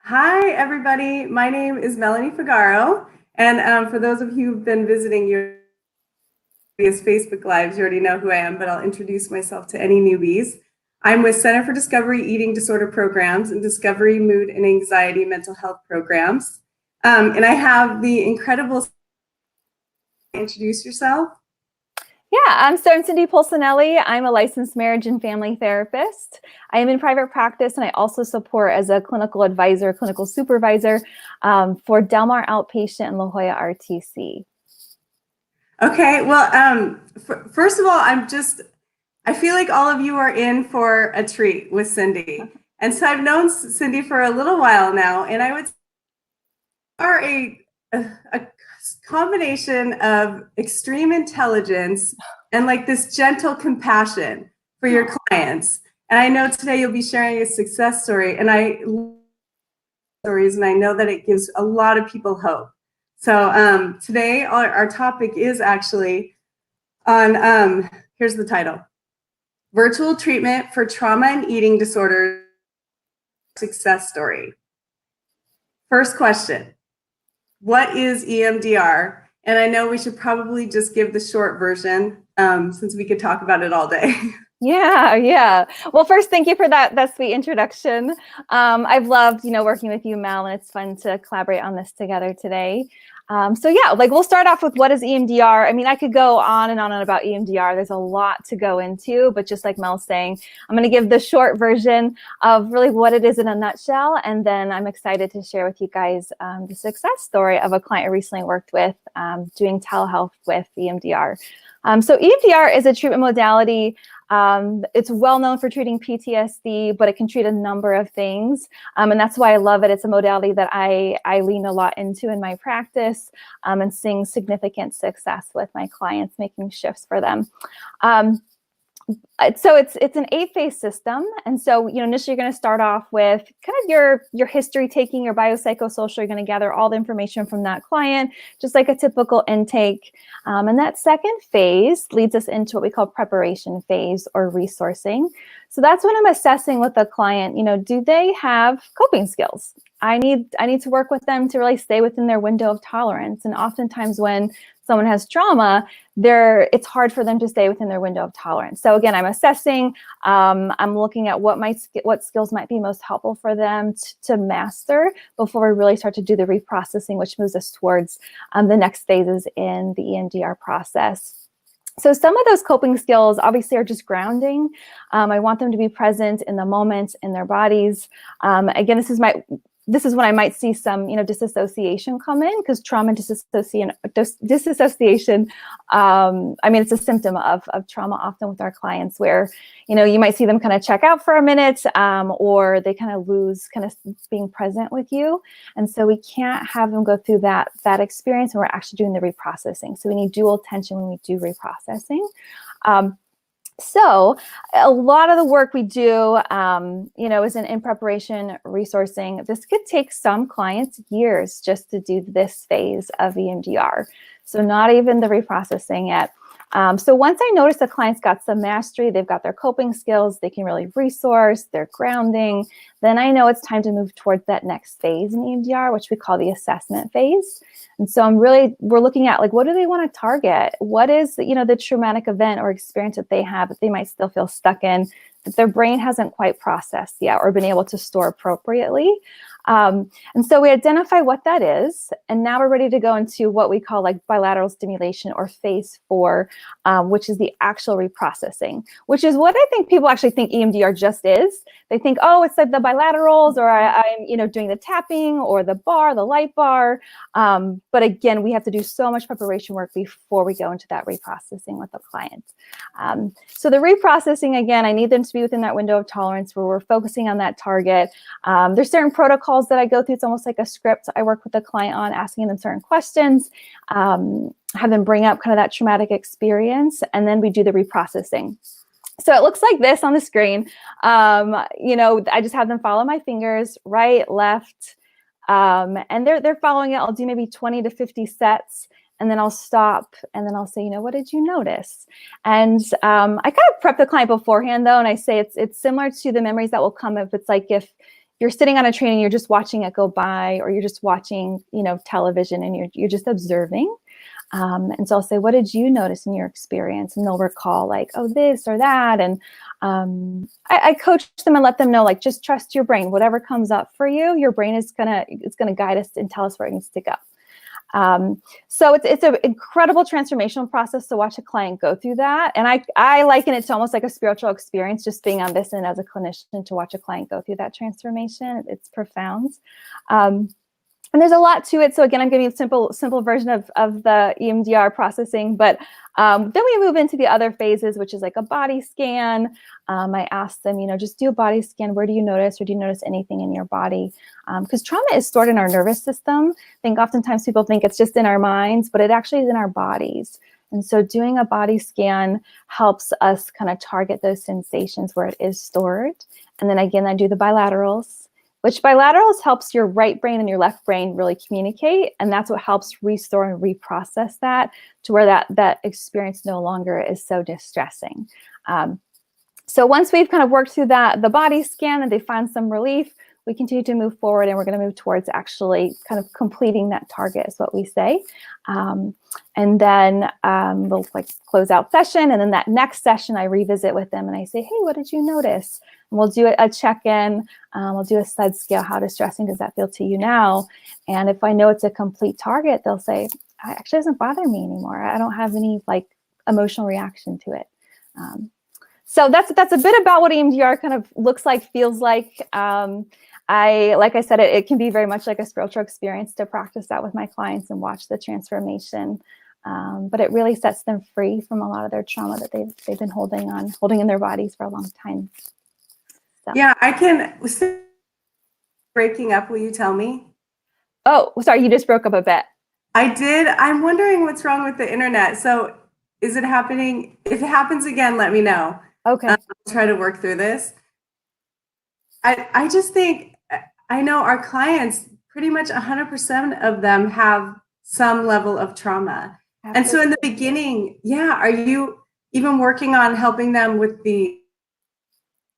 Hi, everybody. My name is Melanie Figaro. And for those of you who've been visiting your previous Facebook Lives, you already know who I am, but I'll introduce myself to any newbies. I'm with Center for Discovery Eating Disorder Programs and Discovery Mood and Anxiety Mental Health Programs. And I have the incredible, introduce yourself. Yeah, so I'm Cyndi Pulsinelli. I'm a licensed marriage and family therapist. I am in private practice, and I also support as a clinical advisor, clinical supervisor for Del Mar Outpatient and La Jolla RTC. Okay, well, first of all, I feel like all of you are in for a treat with Cyndi. And so I've known Cyndi for a little while now, and I would say are a combination of extreme intelligence and like this gentle compassion for your clients. And I know today you'll be sharing a success story, and I love stories, and I know that it gives a lot of people hope. So today our topic is actually on, here's the title, Virtual Treatment for Trauma and Eating Disorders Success Story. First question, what is EMDR? And I know we should probably just give the short version since we could talk about it all day. Yeah. Well, first, thank you for that sweet introduction. I've loved, working with you, Mel, and it's fun to collaborate on this together today. So yeah, we'll start off with what is EMDR. I mean, I could go on and on about EMDR. There's a lot to go into, but just like Mel's saying, I'm going to give the short version of really what it is in a nutshell. And then I'm excited to share with you guys the success story of a client I recently worked with doing telehealth with EMDR. So EMDR is a treatment modality. It's well known for treating PTSD, but it can treat a number of things. And that's why I love it. It's a modality that I lean a lot into in my practice and seeing significant success with my clients, making shifts for them. So it's an 8-phase system. And so, initially you're going to start off with kind of your history taking, your biopsychosocial. You're going to gather all the information from that client, just like a typical intake. And that second phase leads us into what we call preparation phase or resourcing. So that's when I'm assessing with the client, do they have coping skills? I need to work with them to really stay within their window of tolerance. And oftentimes when someone has trauma, it's hard for them to stay within their window of tolerance. So again, I'm assessing, I'm looking at what skills might be most helpful for them to master before we really start to do the reprocessing, which moves us towards the next phases in the EMDR process. So some of those coping skills obviously are just grounding. I want them to be present in the moment, in their bodies. Again, this is when I might see some, disassociation come in, because trauma and disassociation, I mean, it's a symptom of trauma often with our clients where, you might see them kind of check out for a minute or they kind of lose kind of being present with you. And so we can't have them go through that experience when we're actually doing the reprocessing. So we need dual attention when we do reprocessing. So a lot of the work we do, is in preparation, resourcing. This could take some clients years just to do this phase of EMDR. So not even the reprocessing yet. So once I notice the client's got some mastery, they've got their coping skills, they can really resource, they're grounding, then I know it's time to move towards that next phase in EMDR, which we call the assessment phase. And so we're looking at what do they want to target? What is, the traumatic event or experience that they have that they might still feel stuck in, that their brain hasn't quite processed yet or been able to store appropriately. And so we identify what that is, and now we're ready to go into what we call bilateral stimulation or phase 4, which is the actual reprocessing, which is what I think people actually think EMDR just is. They think, oh, it's like the bilaterals, or I'm doing the tapping or the light bar. But again, we have to do so much preparation work before we go into that reprocessing with the client. So the reprocessing, again, I need them to be within that window of tolerance where we're focusing on that target. There's certain protocols that I go through. It's almost like a script I work with the client on, asking them certain questions, have them bring up kind of that traumatic experience, and then we do the reprocessing. So it looks like this on the screen. I just have them follow my fingers, right, left, and they're following it. I'll do maybe 20 to 50 sets. And then I'll stop and then I'll say, what did you notice? And I kind of prep the client beforehand though. And I say it's similar to the memories that will come if it's if you're sitting on a train and you're just watching it go by, or you're just watching, television, and you're just observing. And so I'll say, what did you notice in your experience? And they'll recall like, oh, this or that. And I coach them and let them know, like, just trust your brain. Whatever comes up for you, your brain is it's gonna guide us and tell us where it needs to go. So it's an incredible transformational process to watch a client go through that. And I liken it to almost like a spiritual experience, just being on this end as a clinician to watch a client go through that transformation. It's profound. And there's a lot to it. So again, I'm giving you a simple version of the EMDR processing, but then we move into the other phases, which is like a body scan. I ask them, just do a body scan. Where do you notice, or do you notice anything in your body? Because trauma is stored in our nervous system. I think oftentimes people think it's just in our minds, but it actually is in our bodies. And so doing a body scan helps us kind of target those sensations where it is stored. And then again, I do the bilaterals, which bilaterals helps your right brain and your left brain really communicate. And that's what helps restore and reprocess that to where that experience no longer is so distressing. So once we've kind of worked through the body scan and they find some relief, we continue to move forward, and we're going to move towards actually kind of completing that target is what we say. And then we'll like close out session. And then that next session, I revisit with them and I say, hey, what did you notice? And we'll do a check-in. We'll do a SUD scale. How distressing does that feel to you now? And if I know it's a complete target, they'll say, it actually doesn't bother me anymore. I don't have any like emotional reaction to it. So that's a bit about what EMDR kind of looks like, feels like. Like I said, it can be very much like a spiritual experience to practice that with my clients and watch the transformation. But it really sets them free from a lot of their trauma that they've been holding in their bodies for a long time. So. Yeah, I can. Breaking up, will you tell me? Oh, sorry, you just broke up a bit. I did. I'm wondering what's wrong with the internet. So is it happening? If it happens again, let me know. Okay. I'll try to work through this. I just think, I know our clients, pretty much 100% of them have some level of trauma. Absolutely. And so in the beginning, are you even working on helping them with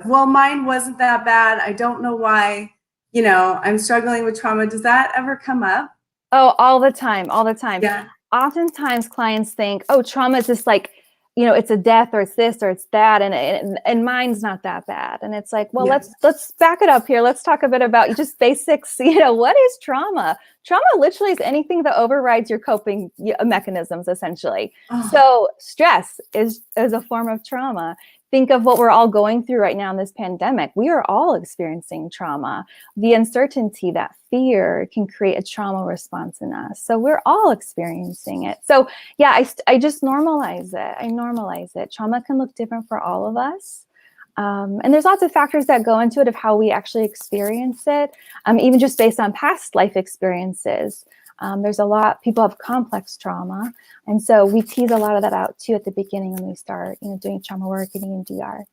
well, mine wasn't that bad. I don't know why, I'm struggling with trauma. Does that ever come up? Oh, all the time. Yeah. Oftentimes clients think, oh, trauma is just like, it's a death, or it's this, or it's that. And mine's not that bad. And it's like, well, let's back it up here. Let's talk a bit about just basics. What is trauma? Trauma literally is anything that overrides your coping mechanisms, essentially. Oh. So stress is a form of trauma. Think of what we're all going through right now in this pandemic. We are all experiencing trauma. The uncertainty, that fear can create a trauma response in us. So we're all experiencing it. So I just normalize it. I normalize it. Trauma can look different for all of us. And there's lots of factors that go into it of how we actually experience it, even just based on past life experiences. There's a lot, people have complex trauma. And so we tease a lot of that out too at the beginning when we start, doing trauma work and EMDR.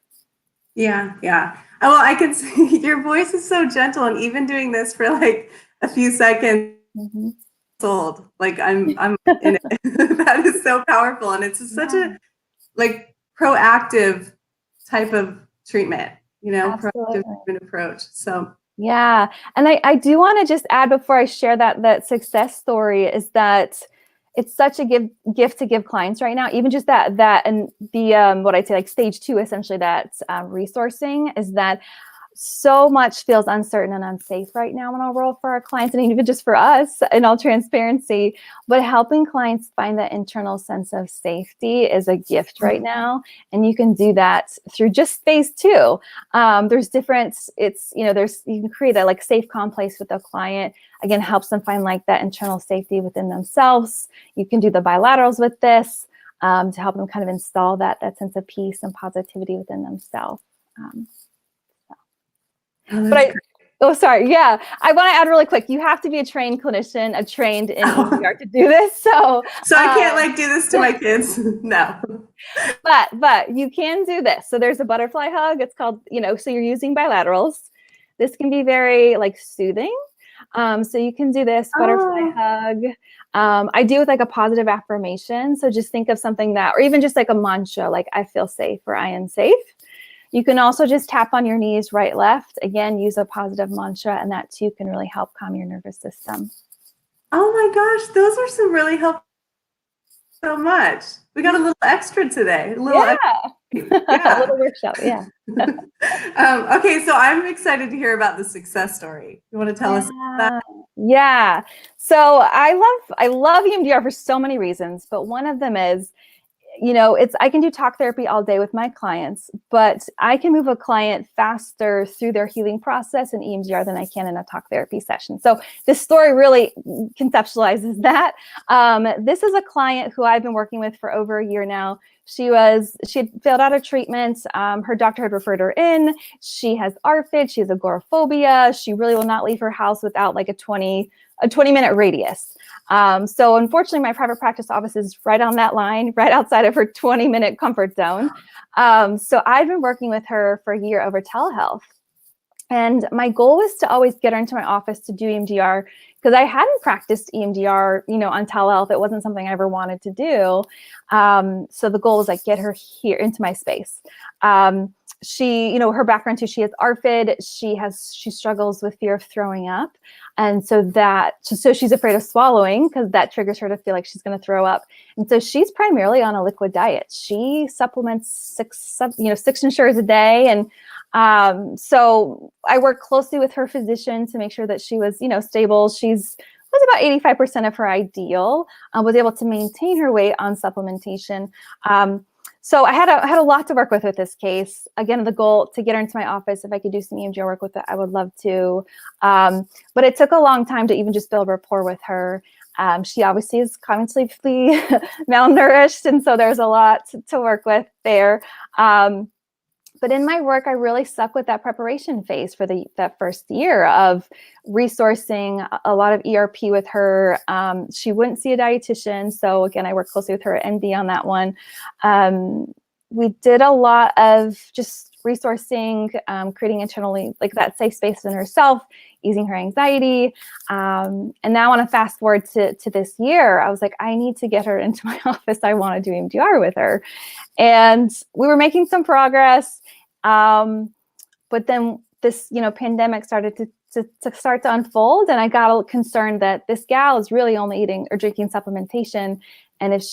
Yeah. Oh, well, I can see your voice is so gentle, and even doing this for like a few seconds, old, like I'm in it. That is so powerful. And it's such a like proactive type of treatment, proactive treatment approach. So yeah. And I do want to just add before I share that success story is that it's such a gift to give clients right now. Even just that and the what I'd say like stage 2, essentially, that resourcing is that so much feels uncertain and unsafe right now in our world for our clients, and even just for us in all transparency. But helping clients find that internal sense of safety is a gift right now. And you can do that through just phase 2. There's different, you can create a like safe calm place with a client. Again, helps them find like that internal safety within themselves. You can do the bilaterals with this to help them kind of install that sense of peace and positivity within themselves. I want to add really quick. You have to be a trained clinician, trained in EMDR to do this. So I can't like do this to my kids. No. But you can do this. So there's a butterfly hug. It's called, so you're using bilaterals. This can be very like soothing. So you can do this butterfly hug. I do with like a positive affirmation. So just think of something or even just like a mantra, like I feel safe or I am safe. You can also just tap on your knees, right, left. Again, use a positive mantra, and that too can really help calm your nervous system. Oh my gosh, those are some really helpful so much. We got a little extra today. A little A little workshop, yeah. Okay, so I'm excited to hear about the success story. You want to tell us about that? Yeah. So I love EMDR for so many reasons, but one of them is, I can do talk therapy all day with my clients, but I can move a client faster through their healing process in EMDR than I can in a talk therapy session. So this story really conceptualizes that. This is a client who I've been working with for over a year now. She had failed out of treatment. Her doctor had referred her in. She has ARFID. She has agoraphobia. She really will not leave her house without like a 20-minute radius. So unfortunately, my private practice office is right on that line, right outside of her 20-minute comfort zone. So I've been working with her for a year over telehealth. And my goal was to always get her into my office to do EMDR because I hadn't practiced EMDR, on telehealth. It wasn't something I ever wanted to do. So the goal was like get her here into my space. She, her background too, she has ARFID. She struggles with fear of throwing up. And so she's afraid of swallowing because that triggers her to feel like she's going to throw up. And so she's primarily on a liquid diet. She supplements six ensures a day. And so I worked closely with her physician to make sure that she was, stable. Was about 85% of her ideal, was able to maintain her weight on supplementation. So I had a lot to work with this case. Again, the goal to get her into my office. If I could do some EMDR work with it, I would love to. But it took a long time to even just build rapport with her. She obviously is cognitively malnourished, and so there's a lot to work with there. But in my work, I really stuck with that preparation phase for that first year of resourcing a lot of ERP with her. She wouldn't see a dietitian. So again, I worked closely with her at ND on that one. We did a lot of just resourcing, creating internally like that safe space in herself, easing her anxiety. And now I want to fast forward to this year. I was like, I need to get her into my office. I want to do EMDR with her. And we were making some progress. But then this, pandemic started to unfold, and I got a little concerned that this gal is really only eating or drinking supplementation. And if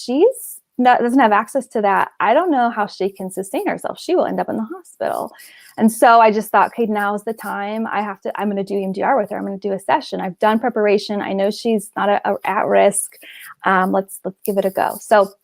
doesn't have access to that, I don't know how she can sustain herself. She will end up in the hospital. And so I just thought, okay, now is the time. I'm going to do EMDR with her. I'm going to do a session. I've done preparation. I know she's not at risk. Let's give it a go. So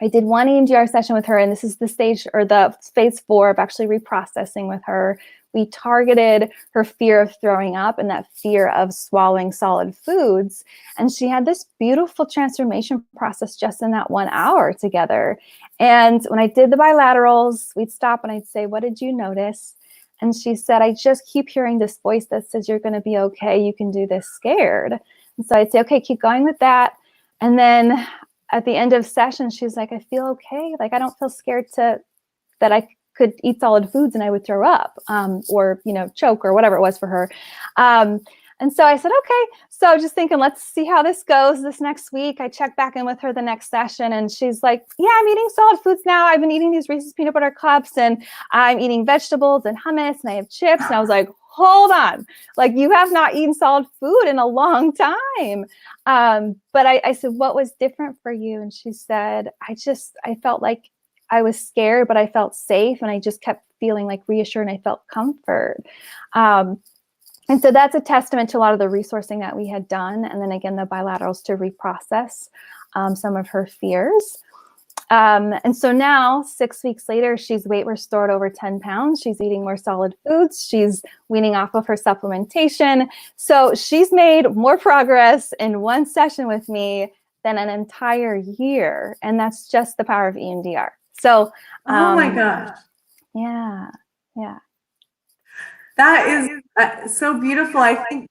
I did one EMDR session with her, and this is the phase 4 of actually reprocessing with her. We targeted her fear of throwing up and that fear of swallowing solid foods. And she had this beautiful transformation process just in that 1 hour together. And when I did the bilaterals, we'd stop and I'd say, what did you notice? And she said, I just keep hearing this voice that says, you're going to be okay. You can do this scared. And so I'd say, okay, keep going with that. And then at the end of session, she's like, I feel okay. Like, I don't feel scared that I could eat solid foods and I would throw up or, choke or whatever it was for her. And so I said, okay. So just thinking, let's see how this goes this next week. I checked back in with her the next session, and she's like, yeah, I'm eating solid foods now. I've been eating these Reese's peanut butter cups, and I'm eating vegetables and hummus, and I have chips. And I was like, hold on, like, you have not eaten solid food in a long time. But I said, what was different for you? And she said, I felt like I was scared, but I felt safe. And I just kept feeling like reassured, and I felt comfort. And so that's a testament to a lot of the resourcing that we had done. And then again, the bilaterals to reprocess some of her fears. And so now 6 weeks later, she's weight restored over 10 pounds. She's eating more solid foods. She's weaning off of her supplementation. So she's made more progress in one session with me than an entire year. And that's just the power of EMDR. So, oh my gosh. Yeah. That is so beautiful. I think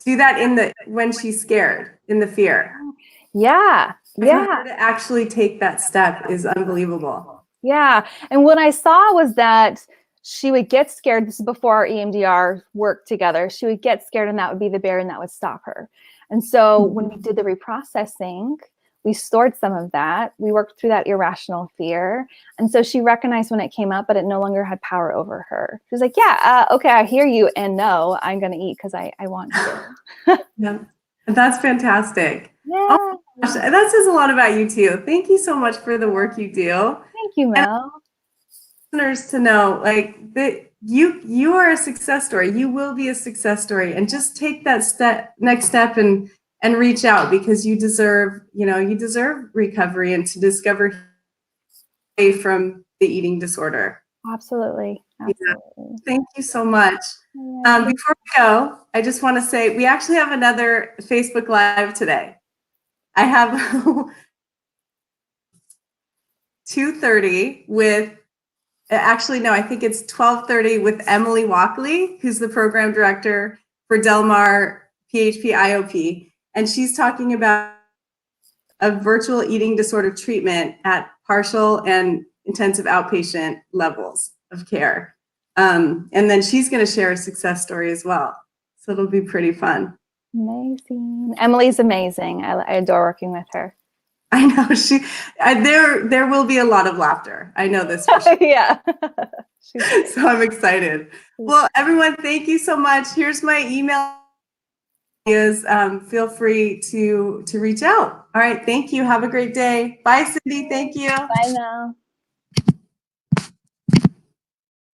do that when she's scared, in the fear. Yeah. To actually take that step is unbelievable. Yeah. And what I saw was that she would get scared. This is before our EMDR work together. She would get scared, and that would be the barrier, and that would stop her. And so when we did the reprocessing, We stored some of that. We worked through that irrational fear. And so she recognized when it came up, but it no longer had power over her. She was like, yeah, okay, I hear you. And no, I'm going to eat because I want to. Yeah, that's fantastic. Yeah. Oh my gosh, that says a lot about you too. Thank you so much for the work you do. Thank you, Mel. And listeners to know, like, that you are a success story. You will be a success story, and just take that next step and reach out, because you deserve recovery and to discover away from the eating disorder. Absolutely. Absolutely. Thank you so much. Before we go, I just want to say we actually have another Facebook Live today. I have 2:30 with, actually, no, I think it's 12:30 with Emily Walkley, who's the program director for Del Mar PHP IOP. And she's talking about a virtual eating disorder treatment at partial and intensive outpatient levels of care. And then she's going to share a success story as well. So it'll be pretty fun. Amazing. Emily's amazing. I adore working with her. I know there will be a lot of laughter. I know this for sure. Yeah. So I'm excited. Well, everyone, thank you so much. Here's my email. Feel free to reach out. All right. Thank you. Have a great day. Bye, Cyndi. Thank you. Bye now.